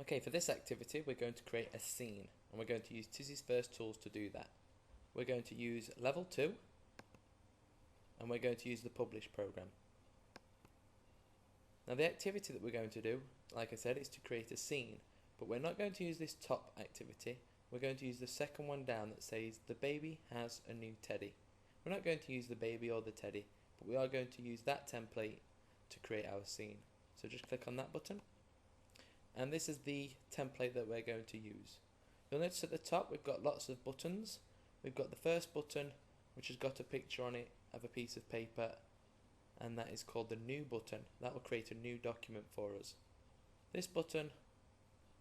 Okay, for this activity we're going to create a scene and we're going to use Tizzy's first tools to do that. We're going to use level 2 and we're going to use the publish program. Now the activity that we're going to do, like I said, is to create a scene, but we're not going to use this top activity. We're going to use the second one down that says the baby has a new teddy. We're not going to use the baby or the teddy, but we are going to use that template to create our scene. So just click on that button. And this is the template that we're going to use. You'll notice at the top we've got lots of buttons. We've got the first button, which has got a picture on it of a piece of paper, and that is called the new button. That will create a new document for us. This button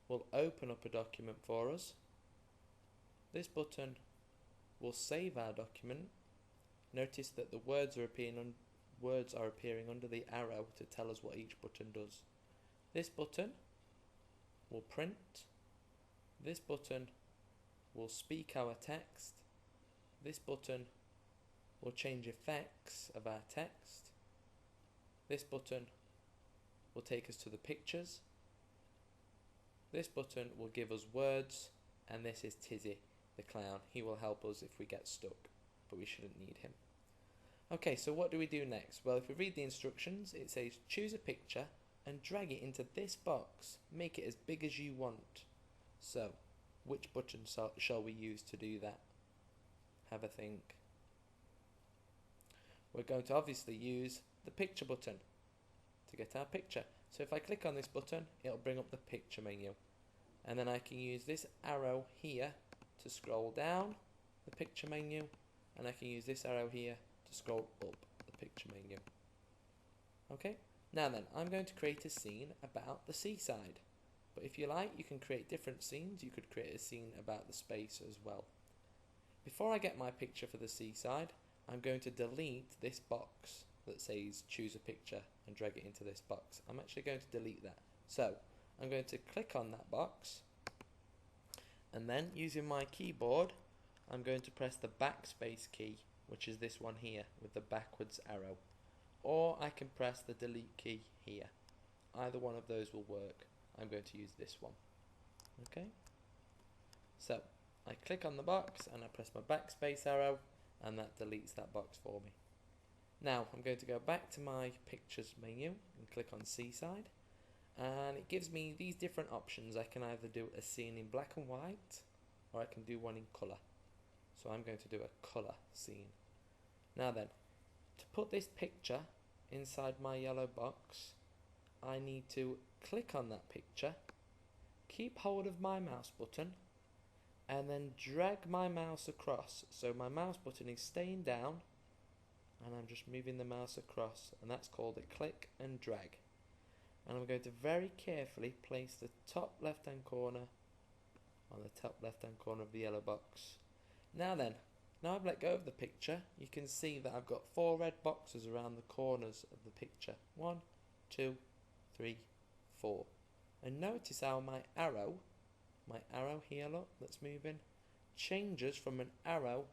will open up a document for us. This button will save our document. Notice that the words are appearing under the arrow to tell us what each button does. This button will print. This button will speak our text. This button will change effects of our text. This button will take us to the pictures. This button will give us words, and this is Tizzy, the clown. He will help us if we get stuck, but we shouldn't need him. Okay, so what do we do next? Well, if we read the instructions, it says choose a picture and drag it into this box. Make it as big as you want. So, which button shall we use to do that? Have a think. We're going to obviously use the picture button to get our picture. So if I click on this button, it'll bring up the picture menu. And then I can use this arrow here to scroll down the picture menu, and I can use this arrow here to scroll up the picture menu. Okay, now then, I'm going to create a scene about the seaside. But if you like, you can create different scenes. You could create a scene about the space as well. Before I get my picture for the seaside, I'm going to delete this box that says choose a picture and drag it into this box. I'm actually going to delete that. So I'm going to click on that box, and then using my keyboard I'm going to press the backspace key, which is this one here with the backwards arrow, or I can press the delete key here. Either one of those will work. I'm going to use this one. Okay, so I click on the box and I press my backspace arrow, and that deletes that box for me. Now I'm going to go back to my pictures menu and click on seaside, and it gives me these different options. I can either do a scene in black and white, or I can do one in colour. So I'm going to do a colour scene. Now then, to put this picture inside my yellow box, I need to click on that picture, keep hold of my mouse button, and then drag my mouse across. So my mouse button is staying down, and I'm just moving the mouse across, and that's called a click and drag. And I'm going to very carefully place the top left hand corner on the top left hand corner of the yellow box. Now then, now I've let go of the picture, you can see that I've got 4 red boxes around the corners of the picture. 1, 2, 3, 4. And notice how my arrow here, look, that's moving, changes from an arrow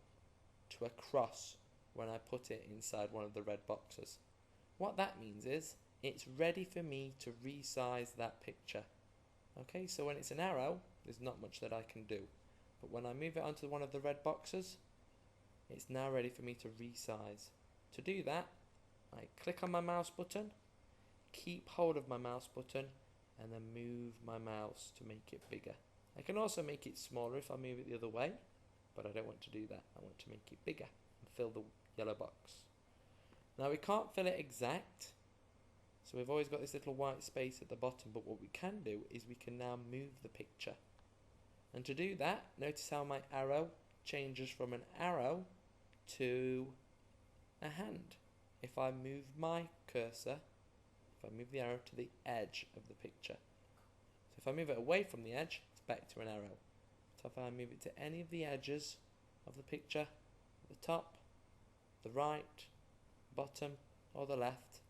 to a cross when I put it inside one of the red boxes. What that means is it's ready for me to resize that picture. Okay, so when it's an arrow, there's not much that I can do. But when I move it onto one of the red boxes, it's now ready for me to resize. To do that, I click on my mouse button, keep hold of my mouse button, and then move my mouse to make it bigger. I can also make it smaller if I move it the other way, but I don't want to do that. I want to make it bigger and fill the yellow box. Now we can't fill it exact, so we've always got this little white space at the bottom, but what we can do is we can now move the picture. And to do that, notice how my arrow changes from an arrow to a hand. If I move my cursor, if I move the arrow to the edge of the picture. So if I move it away from the edge, it's back to an arrow. So if I move it to any of the edges of the picture, the top, the right, bottom, or the left,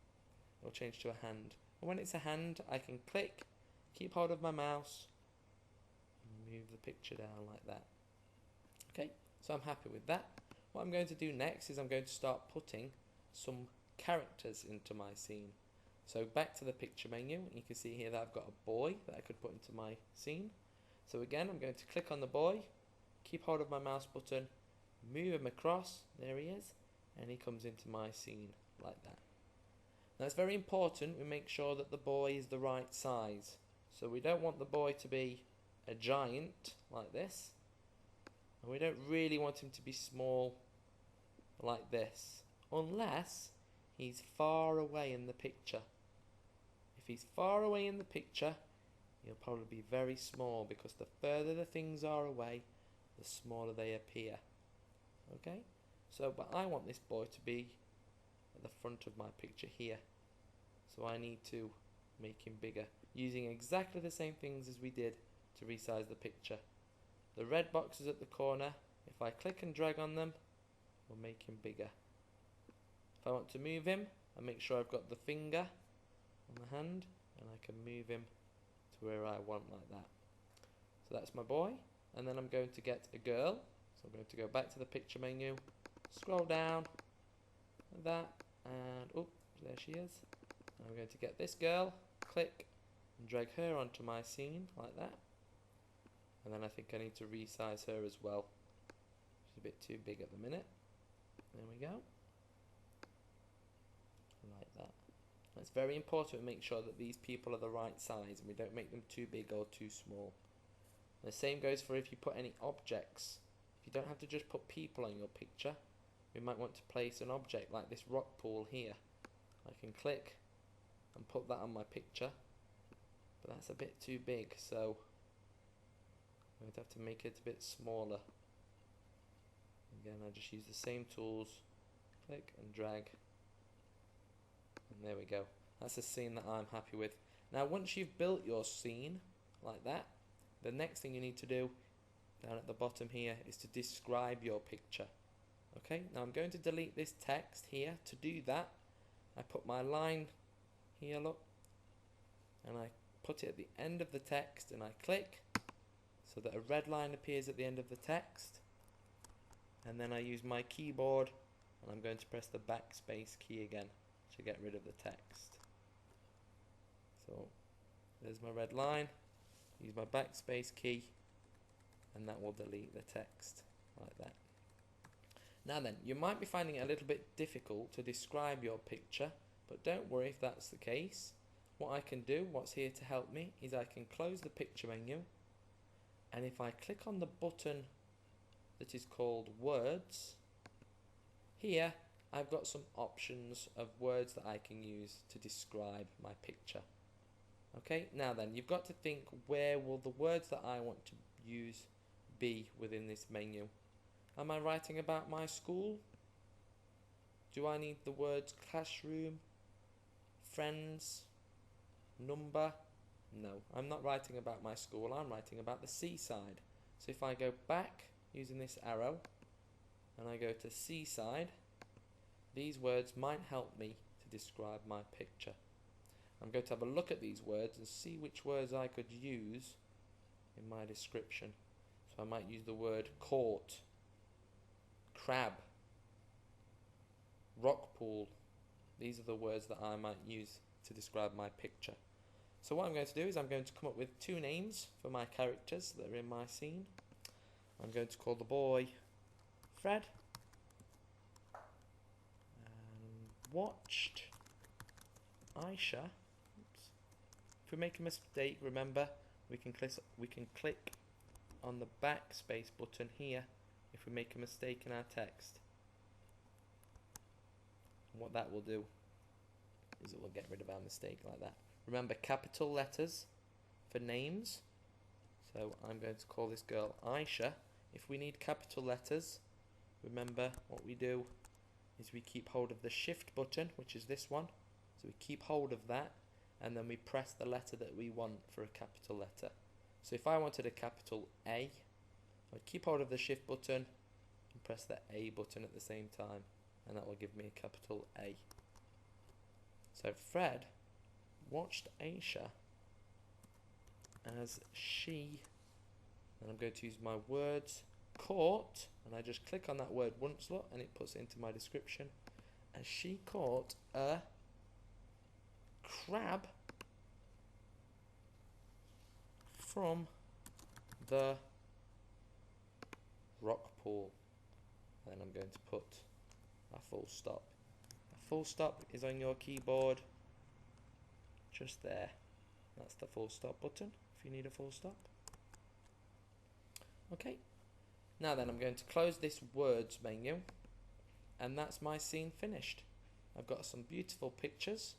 it will change to a hand. And when it's a hand, I can click, keep hold of my mouse, and move the picture down like that. Okay, so I'm happy with that. What I'm going to do next is I'm going to start putting some characters into my scene. So back to the picture menu, and you can see here that I've got a boy that I could put into my scene. So again, I'm going to click on the boy, keep hold of my mouse button, move him across, there he is, and he comes into my scene like that. Now it's very important we make sure that the boy is the right size. So we don't want the boy to be a giant like this, and we don't really want him to be small like this, unless he's far away in the picture. If he's far away in the picture, he'll probably be very small, because the further the things are away, the smaller they appear. Okay? So, but I want this boy to be at the front of my picture here. So I need to make him bigger, using exactly the same things as we did to resize the picture. The red boxes at the corner, if I click and drag on them, will make him bigger. If I want to move him, I make sure I've got the finger on the hand, and I can move him to where I want, like that. So that's my boy, and then I'm going to get a girl. So I'm going to go back to the picture menu, scroll down, like that, and oh, there she is. And I'm going to get this girl, click, and drag her onto my scene, like that. And then I think I need to resize her as well. She's a bit too big at the minute. There we go. Like that. It's very important to make sure that these people are the right size and we don't make them too big or too small. And the same goes for if you put any objects. If you don't have to just put people on your picture, we might want to place an object like this rock pool here. I can click and put that on my picture, but that's a bit too big, so I'm going to have to make it a bit smaller. Again, I just use the same tools, click and drag, and there we go. That's a scene that I'm happy with. Now once you've built your scene like that, the next thing you need to do down at the bottom here is to describe your picture. Okay, now I'm going to delete this text here. To do that, I put my line here, look, and I put it at the end of the text, and I click so that a red line appears at the end of the text, and then I use my keyboard and I'm going to press the backspace key again to get rid of the text. So there's my red line, use my backspace key, and that will delete the text like that. Now then, you might be finding it a little bit difficult to describe your picture, but don't worry if that's the case. What I can do, what's here to help me, is I can close the picture menu, and if I click on the button that is called words, here I've got some options of words that I can use to describe my picture. Okay, now then, you've got to think, where will the words that I want to use be within this menu? Am I writing about my school? Do I need the words classroom, friends, number? No, I'm not writing about my school, I'm writing about the seaside. So if I go back using this arrow and I go to seaside, these words might help me to describe my picture. I'm going to have a look at these words and see which words I could use in my description. So I might use the word court, crab, rock pool. These are the words that I might use to describe my picture. So what I'm going to do is I'm going to come up with two names for my characters that are in my scene. I'm going to call the boy Fred, and watched Aisha. Oops. If we make a mistake, remember we can click on the backspace button here if we make a mistake in our text. And what that will do is it will get rid of our mistake like that. Remember, capital letters for names. So I'm going to call this girl Aisha. If we need capital letters, remember what we do is we keep hold of the shift button, which is this one. So we keep hold of that, and then we press the letter that we want for a capital letter. So if I wanted a capital A, I'd keep hold of the shift button and press the A button at the same time, and that will give me a capital A. So Fred watched Aisha as she, and I'm going to use my words caught, and I just click on that word once, look, and it puts it into my description, as she caught a crab from the rock pool. Then I'm going to put a full stop. A full stop is on your keyboard just there. That's the full stop button if you need a full stop. Okay, now then I'm going to close this words menu, and that's my scene finished. I've got some beautiful pictures,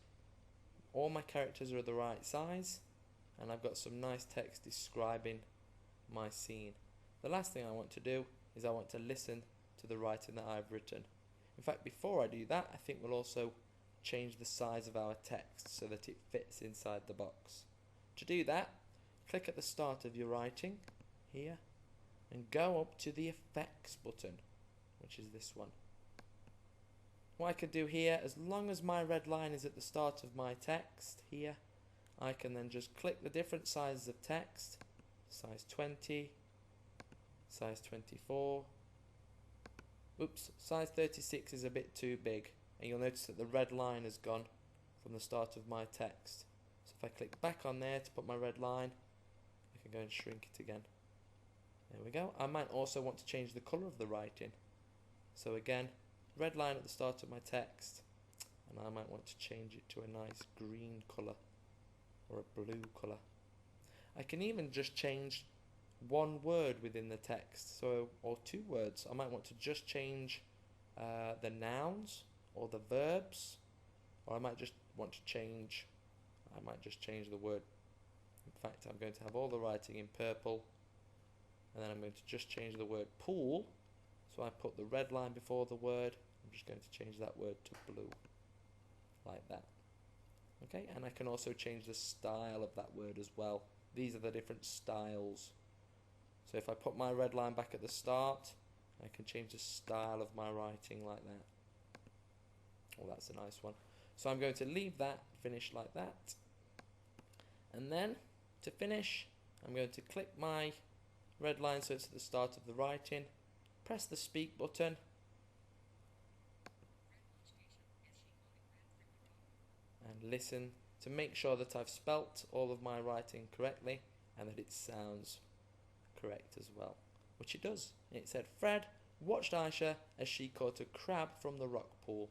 all my characters are the right size, and I've got some nice text describing my scene. The last thing I want to do is I want to listen to the writing that I've written. In fact, before I do that, I think we'll also change the size of our text so that it fits inside the box. To do that, click at the start of your writing here and go up to the effects button, which is this one. What I could do here, as long as my red line is at the start of my text here, I can then just click the different sizes of text, size 20, size 24, oops, size 36 is a bit too big, and you'll notice that the red line has gone from the start of my text. So if I click back on there to put my red line, I can go and shrink it again. There we go. I might also want to change the colour of the writing. So again, red line at the start of my text, and I might want to change it to a nice green colour or a blue colour. I can even just change one word within the text, so or two words. I might want to just change the nouns or the verbs, or I might just want to change, I might just change the word. In fact, I'm going to have all the writing in purple, and then I'm going to just change the word pool. So I put the red line before the word. I'm just going to change that word to blue, like that. Okay, and I can also change the style of that word as well. These are the different styles. So if I put my red line back at the start, I can change the style of my writing like that. Oh, that's a nice one. So I'm going to leave that finished like that. And then, to finish, I'm going to click my red line so it's at the start of the writing, press the speak button, and listen to make sure that I've spelt all of my writing correctly and that it sounds correct as well, which it does. It said, Fred watched Aisha as she caught a crab from the rock pool.